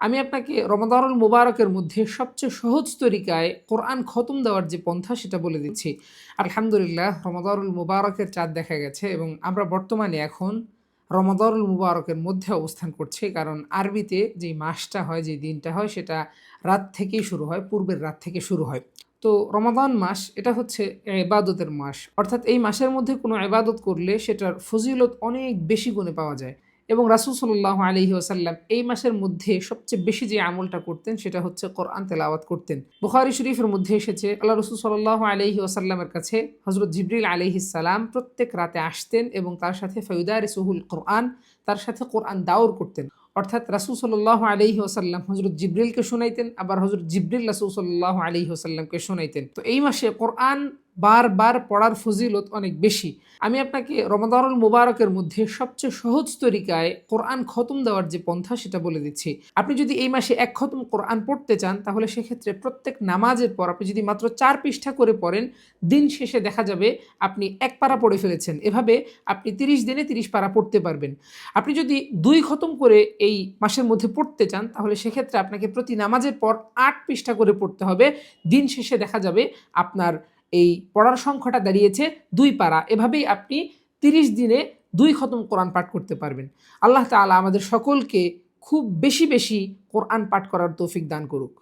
আমি আপনাকে রমাদানুল মুবারকের মধ্যে সবচেয়ে সহজ তরিকায় কোরআন খতম দেওয়ার যে পন্থা সেটা বলে দিচ্ছি। আলহামদুলিল্লাহ, রমাদানুল মুবারকের চাঁদ দেখা গেছে এবং আমরা বর্তমানে এখন রমাদানুল মুবারকের মধ্যে অবস্থান করছি, কারণ আরবিতে যেই মাসটা হয়, যে দিনটা হয়, সেটা রাত থেকেই শুরু হয়, পূর্বের রাত থেকে শুরু হয়। তো রমাদান মাস এটা হচ্ছে ইবাদতের মাস, অর্থাৎ এই মাসের মধ্যে কোনো ইবাদত করলে সেটার ফজিলত অনেক বেশি গুণে পাওয়া যায়। এবং রাসূল সাল্লাল্লাহু আলাইহি ওয়াসাল্লাম এই মাসের মধ্যে সবচেয়ে বেশি যে আমলটা করতেন সেটা হচ্ছে কোরআন তেলাওয়াত করতেন। বুখারী শরীফের মধ্যে এসেছে, আল্লাহ রাসূল সাল্লাল্লাহু আলাইহি ওয়াসাল্লামের কাছে হযরত জিবরিল আলাইহিস সালাম প্রত্যেক রাতে আসতেন এবং তার সাথে ফায়ুদারিসুহুল কোরআন, তার সাথে কোরআন দাওর করতেন। অর্থাৎ রাসূল সাল্লাল্লাহু আলাইহি ওয়াসাল্লাম হযরত জিবরিলকে শোনাইতেন, আবার হযরত জিবরিল রাসূল সাল্লাল্লাহু আলাইহি ওয়াসাল্লামকে শোনাইতেন। তো এই মাসে কোরআন বারবার পড়ার ফজিলত অনেক বেশি। আমি আপনাকে রমাদানুল মুবারকের মধ্যে সবচেয়ে সহজ তরিকায় কোরআন খতম দেওয়ার যে পন্থা সেটা বলে দিচ্ছি। আপনি যদি এই মাসে এক খতম কোরআন পড়তে চান, তাহলে সেক্ষেত্রে প্রত্যেক নামাজের পর আপনি যদি মাত্র 4 পৃষ্ঠা করে পড়েন, দিন শেষে দেখা যাবে আপনি 1 পারা পড়ে ফেলেছেন। এভাবে আপনি 30 দিনে 30 পারা পড়তে পারবেন। আপনি যদি 2 খতম করে এই মাসের মধ্যে পড়তে চান, তাহলে সেক্ষেত্রে আপনাকে প্রতি নামাজের পর 8 পৃষ্ঠা করে পড়তে হবে। দিন শেষে দেখা যাবে আপনার এই পড়ার সংখ্যাটা দাঁড়িয়েছে 2 পারা। এভাবেই আপনি 30 দিনে 2 খতম কোরআন পাঠ করতে পারবেন। আল্লাহ তাআলা আমাদের সকলকে খুব বেশি বেশি কোরআন পাঠ করার তৌফিক দান করুক।